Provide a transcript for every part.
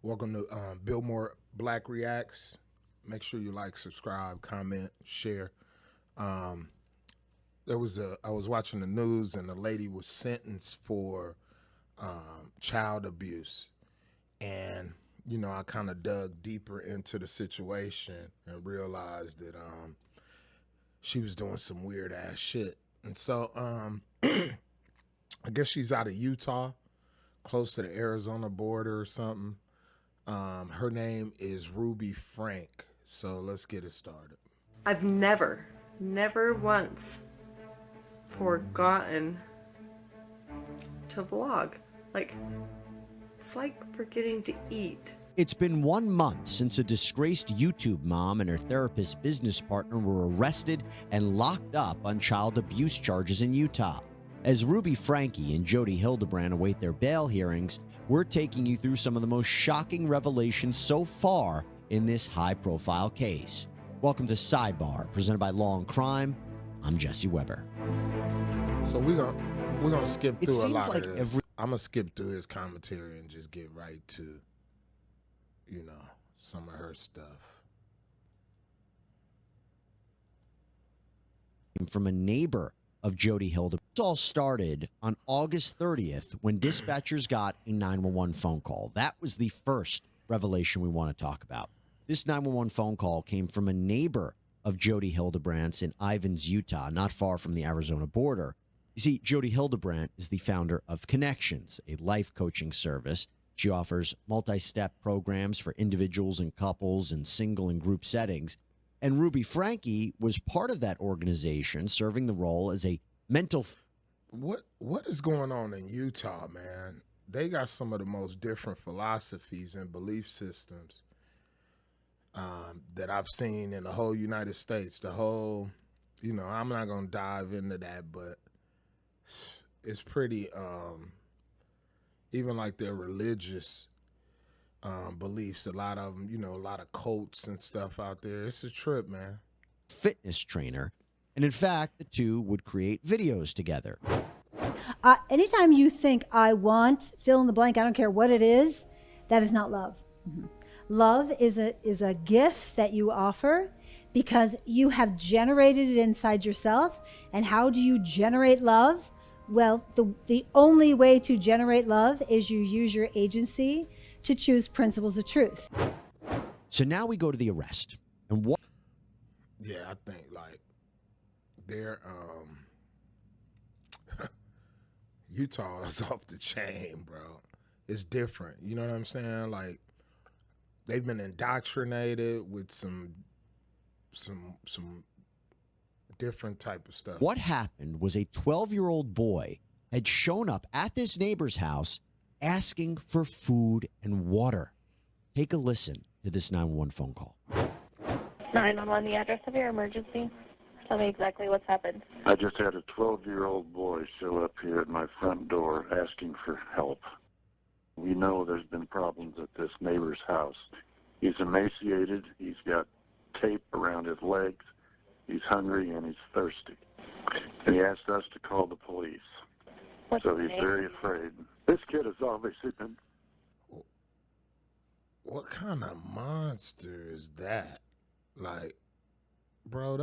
Welcome to Biltmore Black Reacts. Make sure you like, subscribe, comment, share. I was watching the news and the lady was sentenced for child abuse. And, I kind of dug deeper into the situation and realized that she was doing some weird ass shit. And so I guess she's out of Utah, close to the Arizona border or something. Her name is Ruby Franke. So let's get it started. I've never once forgotten to vlog. It's like forgetting to eat. It's been 1 month since a disgraced YouTube mom and her therapist business partner were arrested and locked up on child abuse charges in Utah. As Ruby Franke and Jody Hildebrand await their bail hearings, we're taking you through some of the most shocking revelations so far in this high-profile case. Welcome to Sidebar, presented by Law and Crime. I'm Jesse Weber. So we're gonna skip through a lot like of this. I'm gonna skip through his commentary and just get right to, some of her stuff. From a neighbor of Jody Hildebrand. This all started on August 30th when dispatchers got a 911 phone call. That was the first revelation we want to talk about. This 911 phone call came from a neighbor of Jody Hildebrandt's in Ivins, Utah, not far from the Arizona border. You see, Jody Hildebrandt is the founder of Connections, a life coaching service. She offers multi-step programs for individuals and couples in single and group settings. And Ruby Franke was part of that organization, serving the role as a mental... What is going on in Utah, man? They got some of the most different philosophies and belief systems that I've seen in the whole United States. The whole, I'm not going to dive into that, but it's pretty, even like their religious beliefs, a lot of them, a lot of cults and stuff out there. It's a trip, man. Fitness trainer. And in fact, the two would create videos together. Anytime you think I want, fill in the blank, I don't care what it is, that is not love. Mm-hmm. Love is a gift that you offer because you have generated it inside yourself. And how do you generate love? Well, the only way to generate love is you use your agency to choose principles of truth. So now we go to the arrest. And what? Yeah, I think they're Utah is off the chain, bro. It's different. You know what I'm saying? Like, they've been indoctrinated with some different type of stuff. What happened was a 12-year-old boy had shown up at this neighbor's house asking for food and water. Take a listen to this 911 phone call. 911, the address of your emergency. Tell me exactly what's happened. I just had a 12-year-old boy show up here at my front door asking for help. We know there's been problems at this neighbor's house. He's emaciated. He's got tape around his legs. He's hungry and he's thirsty. And he asked us to call the police. So he's very afraid. This kid has obviously been... What kind of monster is that? Like, bro,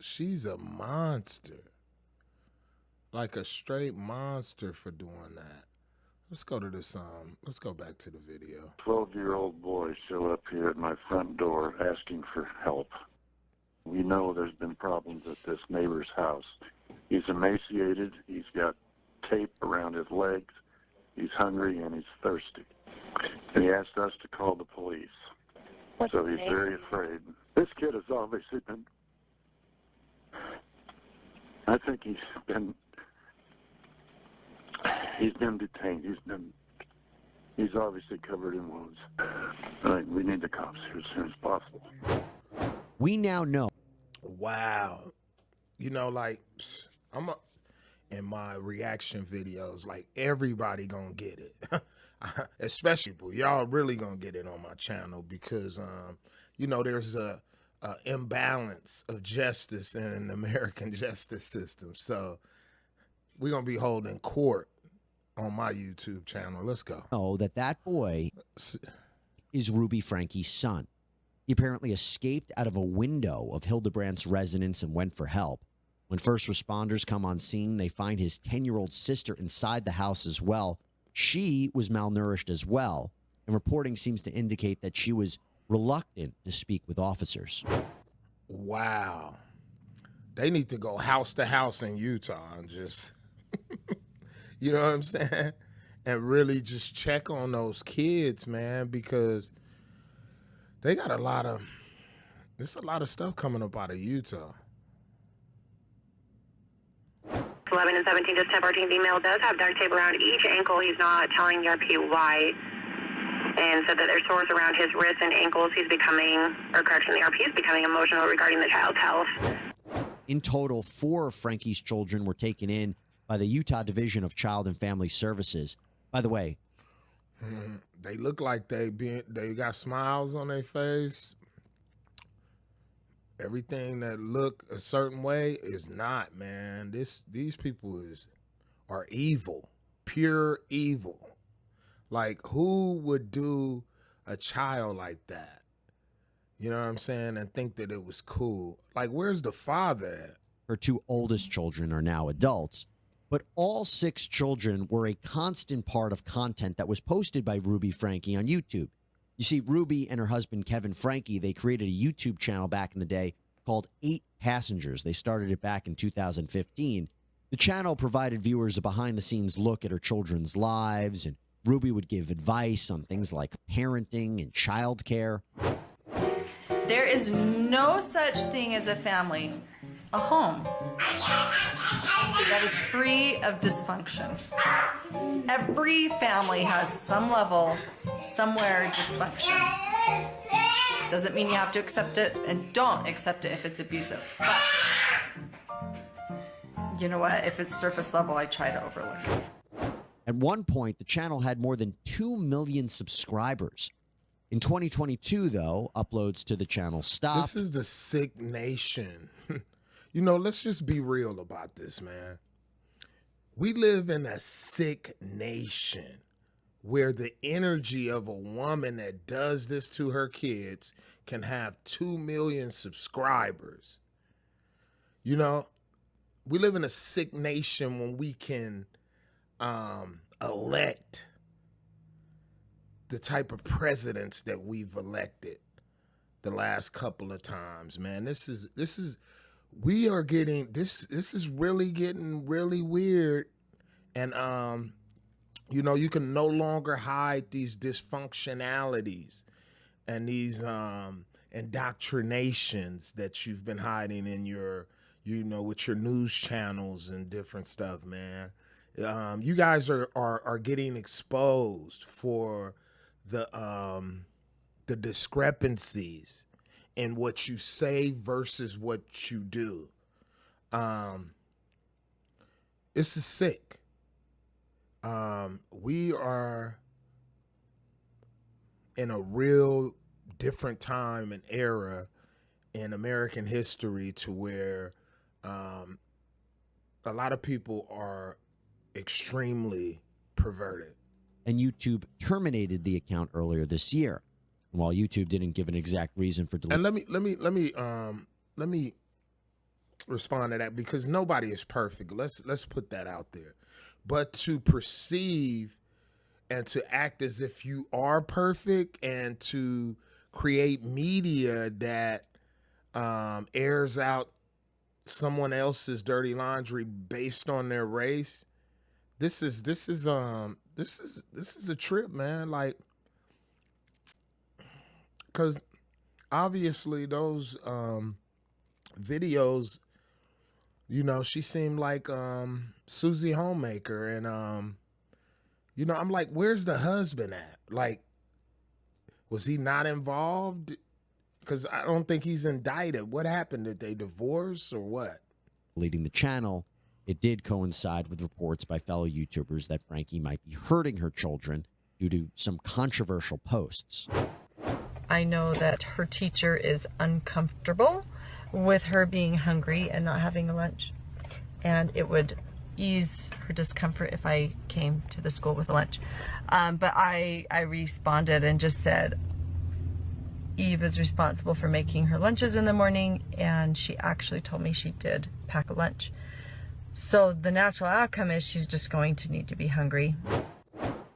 she's a monster. Like a straight monster for doing that. Let's go to this, let's go back to the video. 12-year-old boy show up here at my front door asking for help. We know there's been problems at this neighbor's house. He's emaciated. He's got tape around his legs. He's hungry and he's thirsty. And he asked us to call the police. So he's very afraid. This kid has obviously been... I think he's been detained. He's obviously covered in wounds. We need the cops here as soon as possible. We now know. Wow. In my reaction videos, everybody gonna get it. Especially people. Y'all really gonna get it on my channel because, there's a imbalance of justice in the American justice system. So we're gonna be holding court on my YouTube channel. Let's go. Know that boy is Ruby Franke's son. He apparently escaped out of a window of Hildebrandt's residence and went for help. When first responders come on scene, they find his 10-year-old sister inside the house as well. She was malnourished as well, and reporting seems to indicate that she was reluctant to speak with officers. Wow. They need to go house to house in Utah and just, you know what I'm saying? And really just check on those kids, man, because they got there's a lot of stuff coming up out of Utah. 11 and 17, just 1014 female does have duct tape around each ankle. He's not telling ERP why. And said that there's sores around his wrists and ankles. The ERP is becoming emotional regarding the child's health. In total, 4 of Franke's children were taken in by the Utah Division of Child and Family Services. By the way, they look like they got smiles on their face. Everything that look a certain way is not, man. These people are evil, pure evil. Like, who would do a child like that? You know what I'm saying? And think that it was cool. Like, where's the father at? her 2 oldest children are now adults, but all 6 children were a constant part of content that was posted by Ruby Franke on YouTube. You see, Ruby and her husband, Kevin Franke, they created a YouTube channel back in the day called 8 Passengers. They started it back in 2015. The channel provided viewers a behind-the-scenes look at her children's lives, and Ruby would give advice on things like parenting and childcare. There is no such thing as a family, a home, that is free of dysfunction. Every family has some level, somewhere, dysfunction. Doesn't mean you have to accept it, and don't accept it if it's abusive. But you know what? If it's surface level, I try to overlook it. At one point, the channel had more than 2 million subscribers. In 2022, though, uploads to the channel stopped. This is the sick nation. You know, let's just be real about this, man. We live in a sick nation where the energy of a woman that does this to her kids can have 2 million subscribers. You know, we live in a sick nation when we can elect the type of presidents that we've elected the last couple of times, man. This is really getting really weird. And you know, you can no longer hide these dysfunctionalities and these indoctrinations that you've been hiding in your, you know, with your news channels and different stuff, man. You guys are getting exposed for the discrepancies in what you say versus what you do. This is sick. We are in a real different time and era in American history to where a lot of people are extremely perverted. And YouTube terminated the account earlier this year. And while YouTube didn't give an exact reason for deleting, and let me respond to that, because nobody is perfect. Let's put that out there. But to perceive and to act as if you are perfect and to create media that airs out someone else's dirty laundry based on their race, this is a trip, man. Like, because obviously those videos, you know, she seemed like Susie Homemaker, and you know, I'm like, where's the husband at? Like, was he not involved? Because I don't think he's indicted. What happened? Did they divorce or what? deleting the channel. It did coincide with reports by fellow YouTubers that Franke might be hurting her children due to some controversial posts. I know that her teacher is uncomfortable with her being hungry and not having a lunch, and it would ease her discomfort if I came to the school with a lunch. But I responded and just said, Eve is responsible for making her lunches in the morning, and she actually told me she did pack a lunch. So the natural outcome is she's just going to need to be hungry.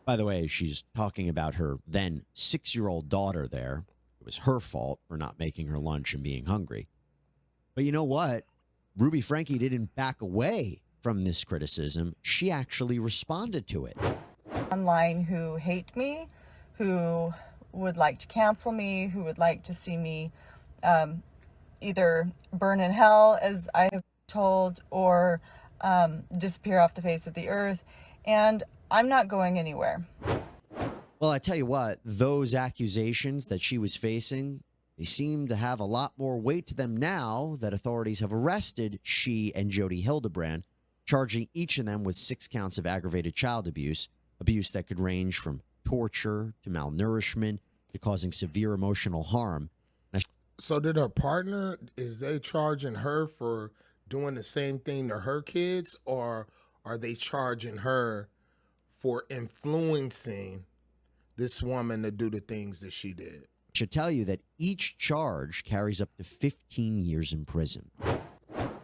By the way, she's talking about her then 6-year-old daughter there. It was her fault for not making her lunch and being hungry. But you know what? Ruby Franke didn't back away from this criticism. She actually responded to it. Online who hate me, who would like to cancel me, who would like to see me either burn in hell, as I have told, or disappear off the face of the earth. And I'm not going anywhere. Well, I tell you what, those accusations that she was facing, they seem to have a lot more weight to them now that authorities have arrested she and Jody Hildebrand, charging each of them with 6 counts of aggravated child abuse, abuse that could range from torture to malnourishment to causing severe emotional harm. So did her partner, is they charging her for doing the same thing to her kids, or are they charging her for influencing this woman to do the things that she did? I should tell you that each charge carries up to 15 years in prison.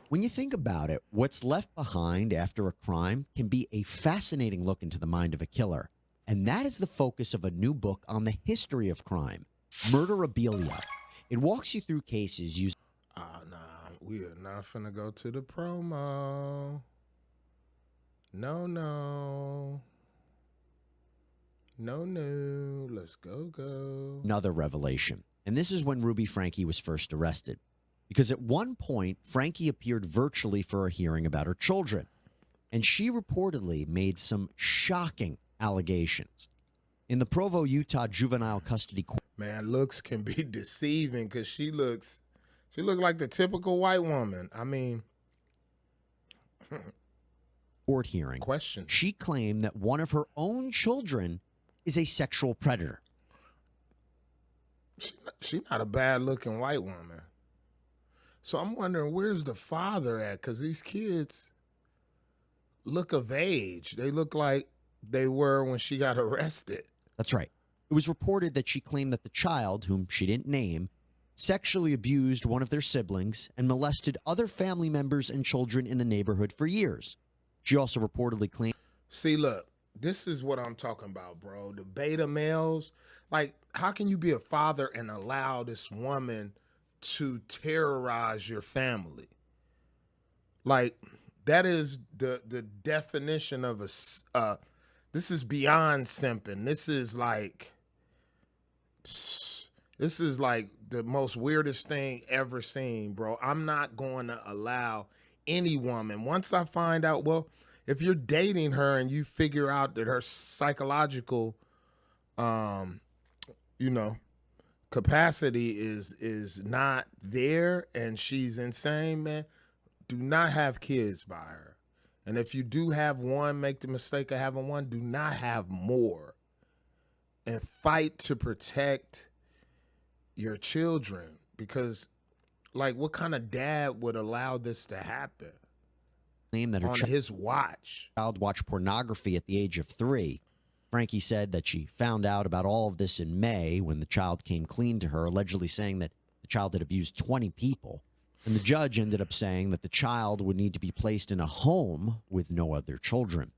When you think about it, what's left behind after a crime can be a fascinating look into the mind of a killer. And that is the focus of a new book on the history of crime, Murderabilia. It walks you through cases using... Nah, we are not finna go to the promo. No. Let's go. Another revelation. And this is when Ruby Franke was first arrested. Because at one point, Franke appeared virtually for a hearing about her children. And she reportedly made some shocking allegations. In the Provo, Utah juvenile custody court... Man, looks can be deceiving because she looked like the typical white woman. I mean... court hearing. Question. She claimed that one of her own children is a sexual predator. She's not a bad-looking white woman. So I'm wondering, where's the father at? Because these kids look of age. They look like they were when she got arrested. That's right. It was reported that she claimed that the child, whom she didn't name, sexually abused one of their siblings and molested other family members and children in the neighborhood for years. She also reportedly claimed... See, look, this is what I'm talking about, bro. The beta males. Like, how can you be a father and allow this woman to terrorize your family? Like, that is the definition of a... this is beyond simping. This is like the most weirdest thing ever seen, bro. I'm not going to allow any woman, once I find out, well, if you're dating her and you figure out that her psychological, capacity is not there and she's insane, man, do not have kids by her. And if you do have one, make the mistake of having one, do not have more. And fight to protect your children. Because, like, what kind of dad would allow this to happen that her on his watch? Child watched pornography at the age of 3. Franke said that she found out about all of this in May when the child came clean to her, allegedly saying that the child had abused 20 people. And the judge ended up saying that the child would need to be placed in a home with no other children.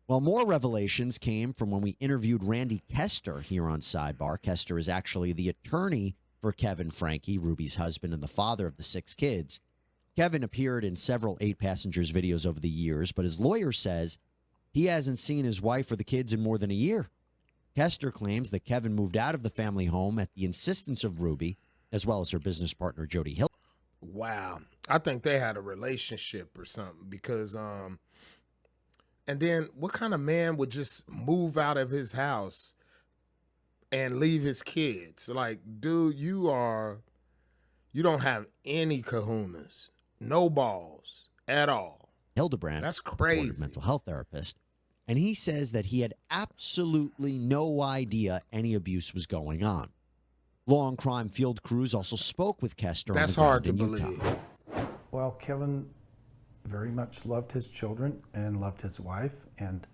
Well, more revelations came from when we interviewed Randy Kester here on Sidebar. Kester is actually the attorney for Kevin Franke, Ruby's husband and the father of the 6 kids. Kevin appeared in several 8 Passengers videos over the years, but his lawyer says he hasn't seen his wife or the kids in more than a year. Kester claims that Kevin moved out of the family home at the insistence of Ruby, as well as her business partner, Jody Hill. Wow. I think they had a relationship or something because, and then what kind of man would just move out of his house and leave his kids? Like, dude, you don't have any kahunas, no balls at all. Hildebrand, that's crazy. Mental health therapist. And he says that he had absolutely no idea any abuse was going on. Law and Crime field crews also spoke with Kester. That's hard to believe. Well, Kevin very much loved his children and loved his wife and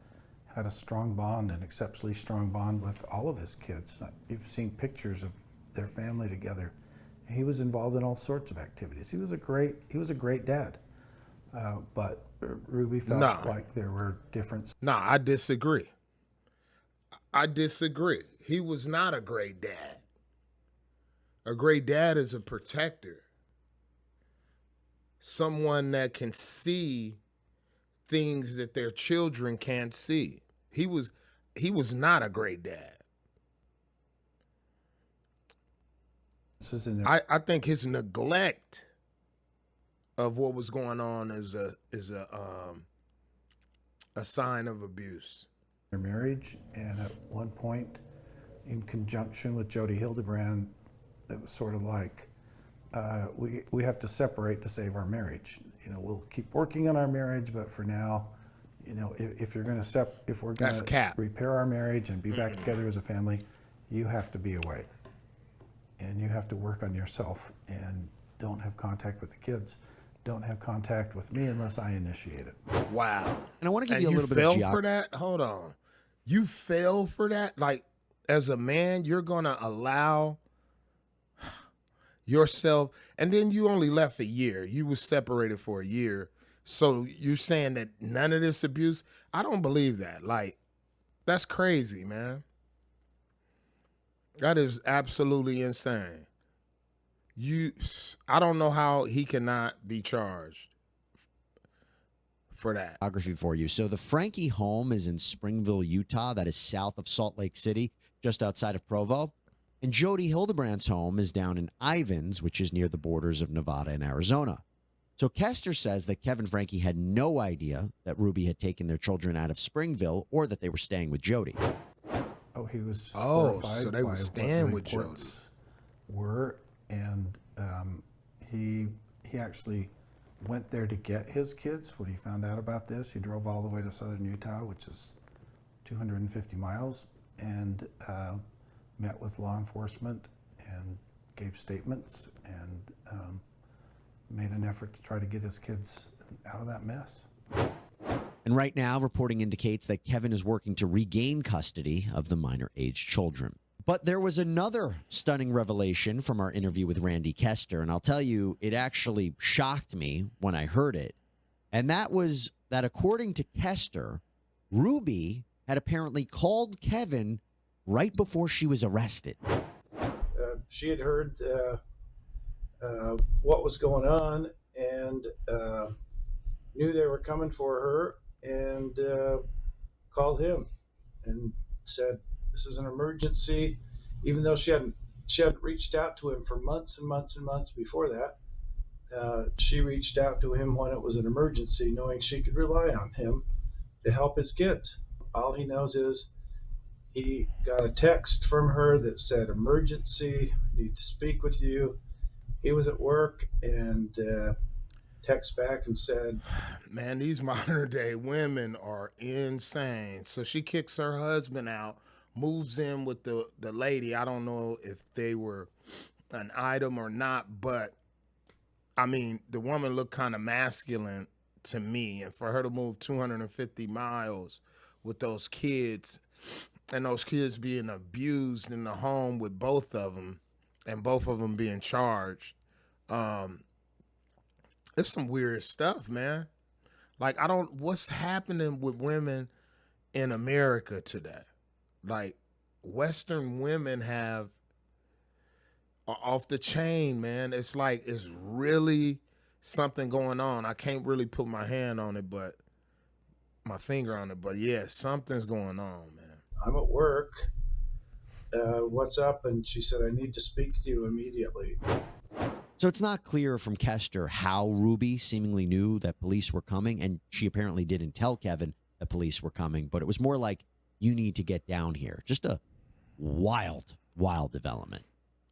had a strong bond, an exceptionally strong bond with all of his kids. You've seen pictures of their family together. He was involved in all sorts of activities. He was a great dad. But Ruby felt like there were different. No, I disagree. I disagree. He was not a great dad. A great dad is a protector. Someone that can see things that their children can't see. He was not a great dad. I think his neglect of what was going on is a sign of abuse. Their marriage, and at one point, in conjunction with Jody Hildebrand, it was sort of like, we have to separate to save our marriage. You know, we'll keep working on our marriage, but for now, you know, if we're going to repair our marriage and be back together as a family, you have to be away, and you have to work on yourself, and don't have contact with the kids. Don't have contact with me unless I initiate it. Wow. And I want to give you a little bit of geography. You fell for that? Hold on. You fell for that? Like, as a man, you're going to allow yourself, and then you only left a year. You were separated for a year. So you're saying that none of this abuse? I don't believe that. Like, that's crazy, man. That is absolutely insane. I don't know how he cannot be charged for that. Geography for you. So the Franke home is in Springville, Utah. That is south of Salt Lake City, just outside of Provo. And Jody Hildebrand's home is down in Ivins, which is near the borders of Nevada and Arizona. So Kester says that Kevin Franke had no idea that Ruby had taken their children out of Springville or that they were staying with Jody. Oh, he was horrified. So they were staying with Jody. And he actually went there to get his kids when he found out about this. He drove all the way to southern Utah, which is 250 miles, and met with law enforcement and gave statements and made an effort to try to get his kids out of that mess. And right now, reporting indicates that Kevin is working to regain custody of the minor-aged children. But there was another stunning revelation from our interview with Randy Kester, and I'll tell you, it actually shocked me when I heard it. And that was that according to Kester, Ruby had apparently called Kevin right before she was arrested. She had heard what was going on and knew they were coming for her, and called him and said, "This is an emergency," even though she hadn't reached out to him for months and months and months before that. She reached out to him when it was an emergency, knowing she could rely on him to help his kids. All he knows is he got a text from her that said, "Emergency, need to speak with you." He was at work and text back and said, "Man, these modern day women are insane." So she kicks her husband out, moves in with the lady. I don't know if they were an item or not, but I mean, the woman looked kind of masculine to me. And for her to move 250 miles with those kids, and those kids being abused in the home with both of them, and both of them being charged, it's some weird stuff, man. Like, what's happening with women in America today? Like, Western women are off the chain, man. It's like, it's really something going on. I can't really put my finger on it, but yeah, something's going on, man. "I'm at work. What's up?" And she said, "I need to speak to you immediately." So it's not clear from Kester how Ruby seemingly knew that police were coming, and she apparently didn't tell Kevin that police were coming, but it was more like, "You need to get down here." Just a wild, wild development.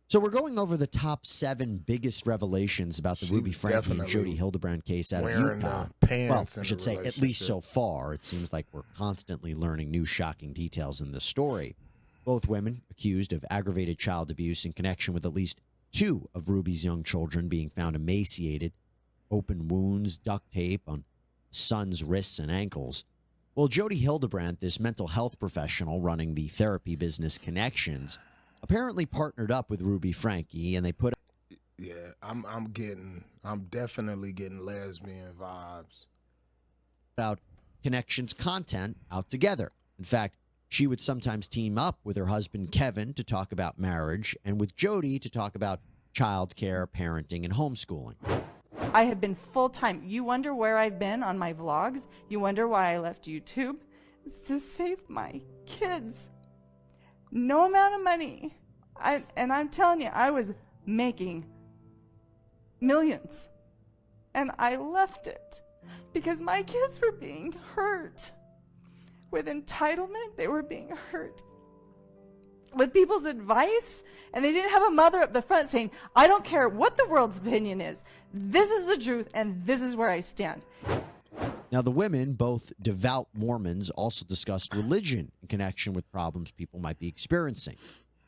So we're going over the top 7 biggest revelations about the Ruby Franke and Jody Hildebrand case out of Utah. Well, I should say, at least so far. It seems like we're constantly learning new shocking details in this story. Both women accused of aggravated child abuse in connection with at least 2 of Ruby's young children being found emaciated, open wounds, duct tape on son's wrists and ankles. Well, Jody Hildebrand, this mental health professional running the therapy business Connections, apparently partnered up with Ruby Franke, and they put Yeah, I'm definitely getting lesbian vibes. out Connections content out together. In fact, she would sometimes team up with her husband Kevin to talk about marriage and with Jody to talk about childcare, parenting, and homeschooling. I have been full-time. You wonder where I've been on my vlogs? You wonder why I left YouTube? It's to save my kids. No amount of money. And I'm telling you, I was making millions. And I left it because my kids were being hurt. With entitlement, they were being hurt. With people's advice, and they didn't have a mother up the front saying, I don't care what the world's opinion is. This is the truth, and this is where I stand. Now, the women, both devout Mormons, also discussed religion in connection with problems people might be experiencing.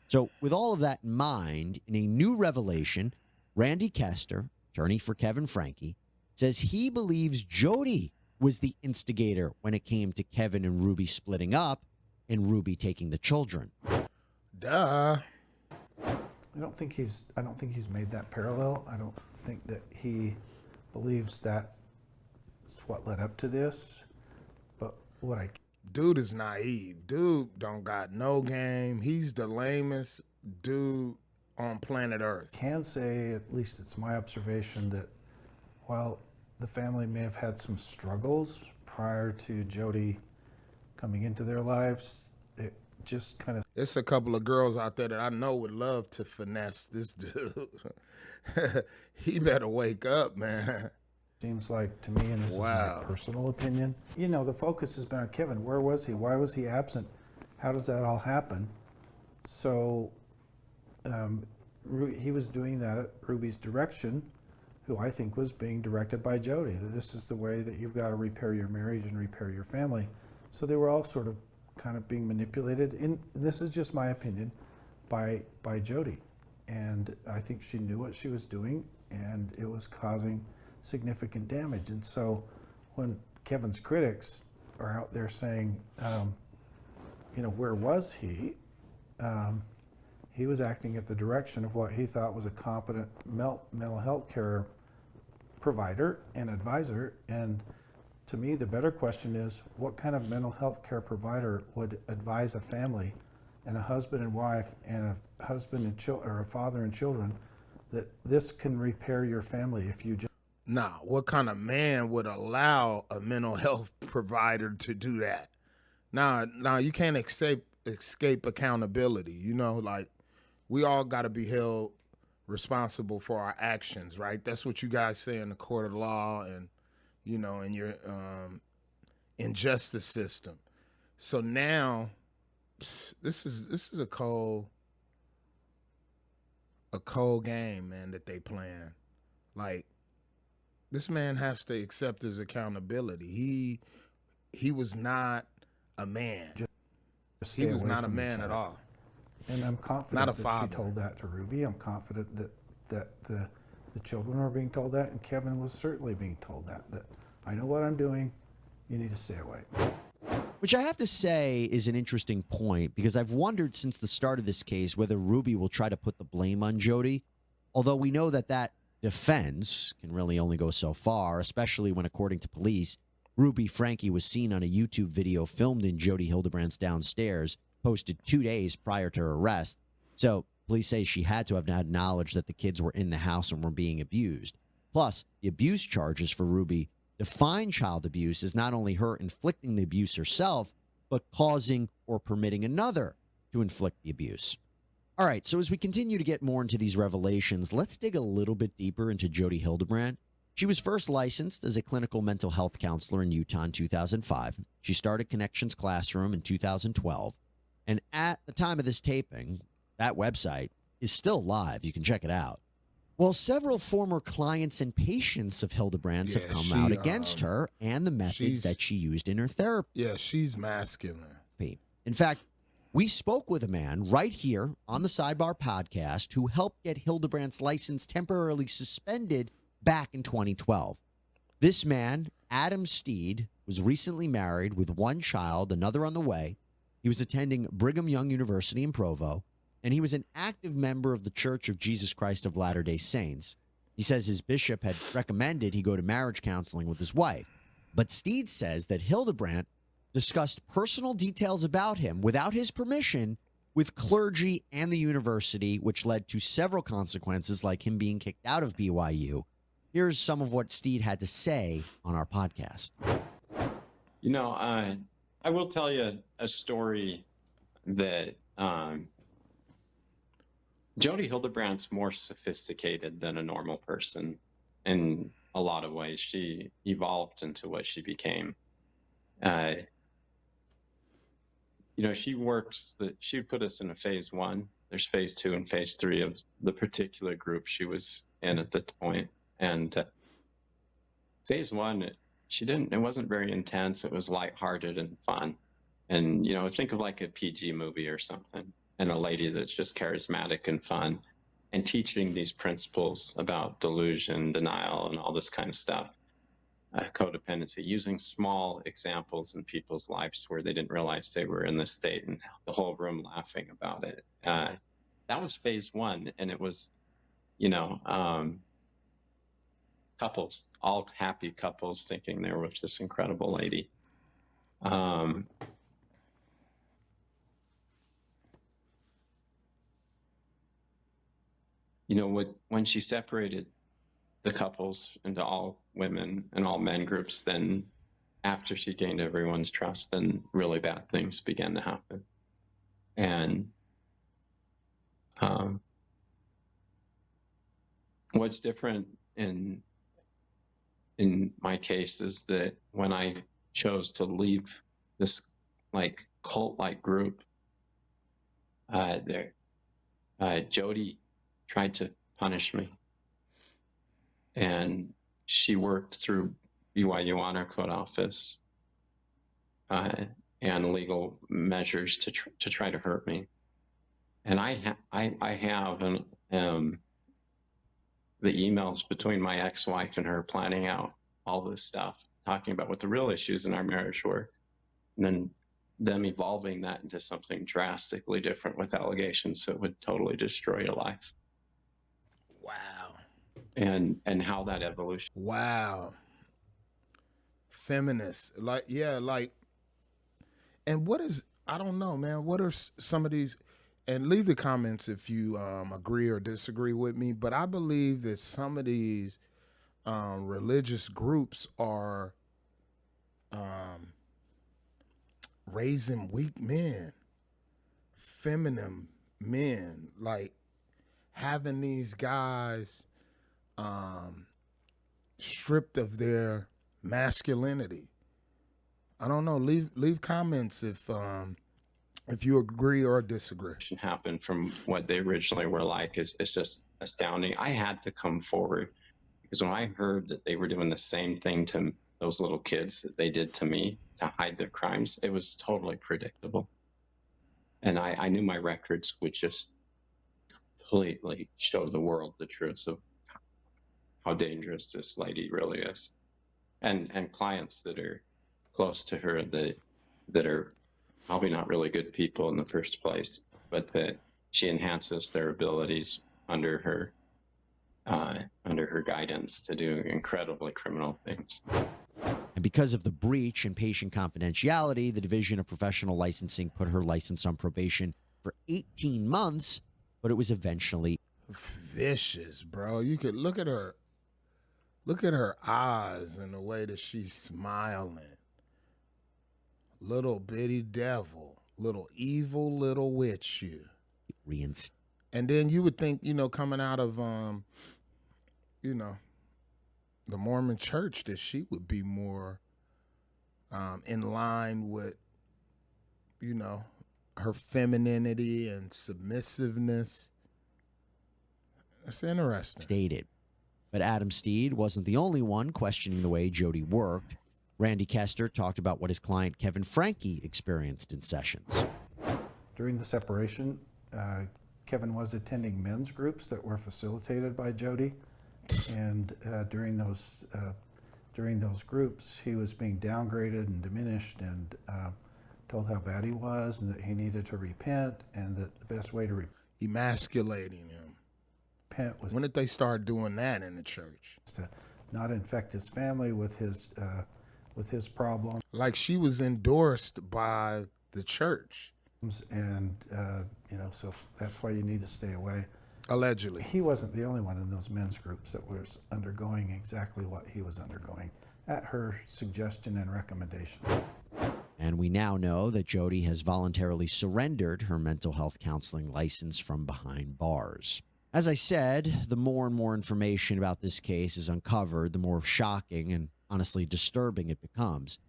So, with all of that in mind, in a new revelation, Randy Kester, attorney for Kevin Franke, says he believes Jody was the instigator when it came to Kevin and Ruby splitting up and Ruby taking the children. Duh. I don't think he's made that parallel. I don't think that he believes that it's what led up to this. But what I Dude is naive. Dude don't got no game. He's the lamest dude on planet Earth. can say, at least it's my observation, that while the family may have had some struggles prior to Jody coming into their lives, it just kind of... It's a couple of girls out there that I know would love to finesse this dude. He better wake up, man. Seems like to me, and this is my personal opinion, you know, the focus has been on Kevin. Where was he? Why was he absent? How does that all happen? So he was doing that at Ruby's direction, who I think was being directed by Jody. That this is the way that you've got to repair your marriage and repair your family. So they were all sort of kind of being manipulated, and this is just my opinion, by Jody. And I think she knew what she was doing, and it was causing significant damage. And so when Kevin's critics are out there saying, you know, where was he? He was acting at the direction of what he thought was a competent mental health care provider and advisor. And to me, the better question is, what kind of mental health care provider would advise a family and a husband and wife and a husband and or a father and children that this can repair your family if you just... Nah, what kind of man would allow a mental health provider to do that? Nah, you can't escape accountability. You know, like, we all got to be held responsible for our actions, right? That's what you guys say in the court of law and, you know, in your injustice system. So now, this is a cold game, man, that they playing. Like, this man has to accept his accountability. He was not a man. He was not a man at all. And I'm confident that she told that to Ruby. I'm confident that the children were being told that, and Kevin was certainly being told that I know what I'm doing, you need to stay away. Which I have to say is an interesting point, because I've wondered since the start of this case whether Ruby will try to put the blame on Jody, although we know that defense can really only go so far, especially when, according to police, Ruby Franke was seen on a YouTube video filmed in Jody Hildebrandt's downstairs, posted 2 days prior to her arrest. So police say she had to have had knowledge that the kids were in the house and were being abused. Plus, the abuse charges for Ruby define child abuse as not only her inflicting the abuse herself, but causing or permitting another to inflict the abuse. All right, so as we continue to get more into these revelations, let's dig a little bit deeper into Jody Hildebrandt. She was first licensed as a clinical mental health counselor in Utah in 2005. She started Connections Classroom in 2012. And at the time of this taping, that website is still live. You can check it out. Well, several former clients and patients of Hildebrandt's have come out against her and the methods that she used in her therapy. Yeah, she's masculine. In fact, we spoke with a man right here on the Sidebar podcast who helped get Hildebrandt's license temporarily suspended back in 2012. This man, Adam Steed, was recently married with one child, another on the way. He was attending Brigham Young University in Provo, and he was an active member of the Church of Jesus Christ of Latter-day Saints. He says his bishop had recommended he go to marriage counseling with his wife. But Steed says that Hildebrandt discussed personal details about him without his permission with clergy and the university, which led to several consequences, like him being kicked out of BYU. Here's some of what Steed had to say on our podcast. You know, I will tell you a story that Jody Hildebrandt's more sophisticated than a normal person in a lot of ways. She evolved into what she became. You know, she would put us in a phase 1. There's phase 2 and phase 3 of the particular group she was in at the point. And phase 1, it wasn't very intense. It was lighthearted and fun. And, you know, think of like a PG movie or something, and a lady that's just charismatic and fun and teaching these principles about delusion, denial, and all this kind of stuff. Codependency, using small examples in people's lives where they didn't realize they were in this state, and the whole room laughing about it. That was phase 1, and it was, you know, couples, all happy couples, thinking they were with this incredible lady. You know, when she separated the couples into all women and all men groups, then after she gained everyone's trust, then really bad things began to happen. And what's different in my case is that when I chose to leave this like cult-like group, Jody tried to punish me. And she worked through BYU Honor Code office and legal measures to try to hurt me. And I have the emails between my ex-wife and her planning out all this stuff, talking about what the real issues in our marriage were, and then them evolving that into something drastically different with allegations that would totally destroy your life. Wow. And how that evolution. Wow. Feminist. Like, yeah, like, and what is, I don't know, man, what are some of these, and leave the comments if you agree or disagree with me, but I believe that some of these religious groups are raising weak men, feminine men, like having these guys stripped of their masculinity. I don't know. Leave comments if you agree or disagree. Happened from what they originally were like is just astounding. I had to come forward because when I heard that they were doing the same thing to those little kids that they did to me to hide their crimes, it was totally predictable. And I knew my records would just completely show the world the truth of how dangerous this lady really is. And clients that are close to her that are probably not really good people in the first place, but that she enhances their abilities under her guidance to do incredibly criminal things. And because of the breach in patient confidentiality, the Division of Professional Licensing put her license on probation for 18 months, but it was eventually vicious, bro. You could look at her eyes and the way that she's smiling. Little bitty devil, little evil little witch you. And then you would think, you know, coming out of you know, the Mormon church, that she would be more in line with, you know, her femininity and submissiveness. That's interesting. Stated. But Adam Steed wasn't the only one questioning the way Jody worked. Randy Kester talked about what his client Kevin Franke experienced in sessions. During the separation, Kevin was attending men's groups that were facilitated by Jody, and during those groups, he was being downgraded and diminished, and told how bad he was, and that he needed to repent, and that the best way to emasculating him. Repent was When did they start doing that in the church? to not infect his family with his problem. Like she was endorsed by the church. And, so that's why you need to stay away. Allegedly. He wasn't the only one in those men's groups that was undergoing exactly what he was undergoing at her suggestion and recommendation. And we now know that Jody has voluntarily surrendered her mental health counseling license from behind bars. As I said, the more and more information about this case is uncovered, the more shocking and honestly disturbing it becomes.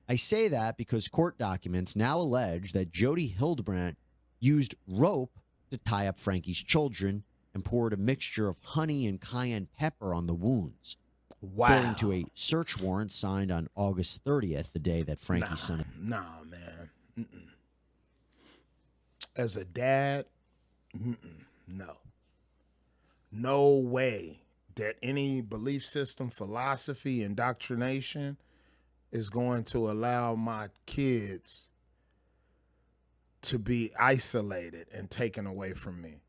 I say that because court documents now allege that Jody Hildebrandt used rope to tie up Frankie's children and poured a mixture of honey and cayenne pepper on the wounds. Wow. According to a search warrant signed on August 30th, the day that Frankie's son... Nah, man. As a dad, no. No way that any belief system, philosophy, indoctrination is going to allow my kids to be isolated and taken away from me.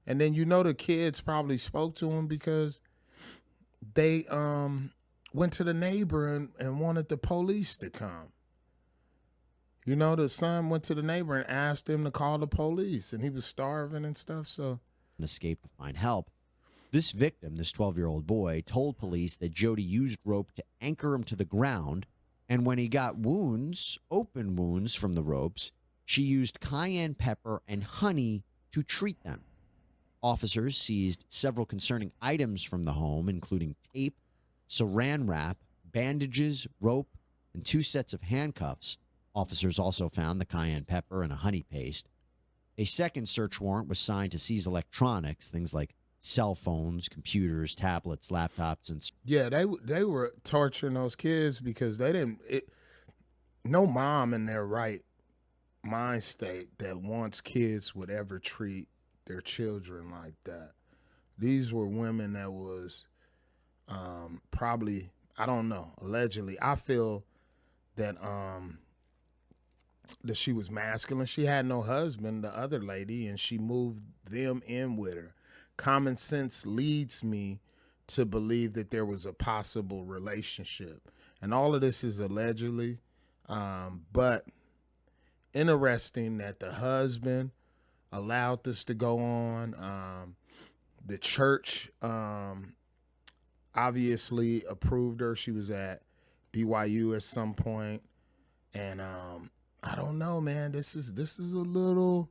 And then the kids probably spoke to him because they went to the neighbor and wanted the police to come. The son went to the neighbor and asked him to call the police, and he was starving and stuff, so... escaped to find help. This victim, this 12-year-old boy, told police that Jody used rope to anchor him to the ground, and when he got wounds, open wounds from the ropes, she used cayenne pepper and honey to treat them. Officers seized several concerning items from the home, including tape, saran wrap, bandages, rope, and 2 sets of handcuffs. Officers also found the cayenne pepper and a honey paste. A second search warrant was signed to seize electronics, things like cell phones, computers, tablets, laptops, and... Yeah, they were torturing those kids because they didn't... no mom in their right mind state that wants kids would ever treat their children like that. These were women that was probably, I don't know, allegedly. I feel that that she was masculine. She had no husband, the other lady, and she moved them in with her. Common sense leads me to believe that there was a possible relationship. And all of this is allegedly, but interesting that the husband allowed this to go on. The church obviously approved her. She was at BYU at some point. And I don't know, man. This is a little...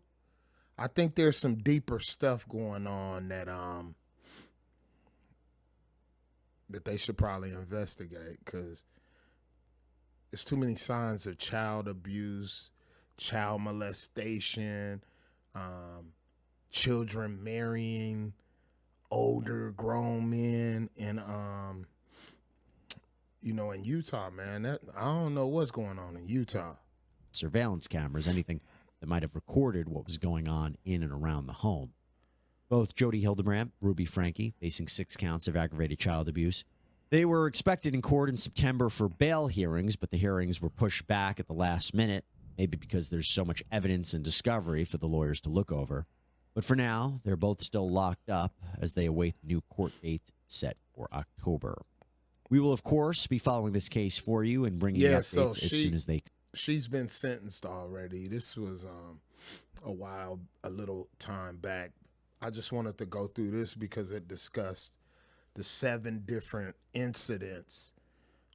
I think there's some deeper stuff going on that that they should probably investigate, because there's too many signs of child abuse, child molestation, children marrying older grown men, and in Utah, man. I don't know what's going on in Utah. Surveillance cameras, anything that might have recorded what was going on in and around the home. Both Jody Hildebrandt, Ruby Franke, facing 6 counts of aggravated child abuse. They were expected in court in September for bail hearings, but the hearings were pushed back at the last minute, maybe because there's so much evidence and discovery for the lawyers to look over. But for now, they're both still locked up as they await the new court date set for October. We will, of course, be following this case for you and bringing you updates as soon as they... She's been sentenced already. This was a little time back. I just wanted to go through this because it discussed the 7 different incidents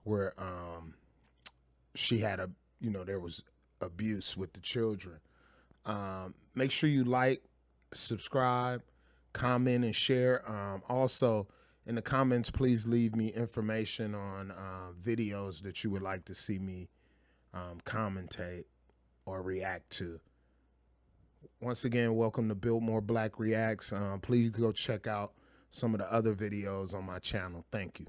where she had there was abuse with the children. Make sure you like, subscribe, comment, and share. Also, in the comments, please leave me information on videos that you would like to see me commentate or react to. Once again, welcome to Biltmore Black Reacts. Please go check out some of the other videos on my channel. Thank you.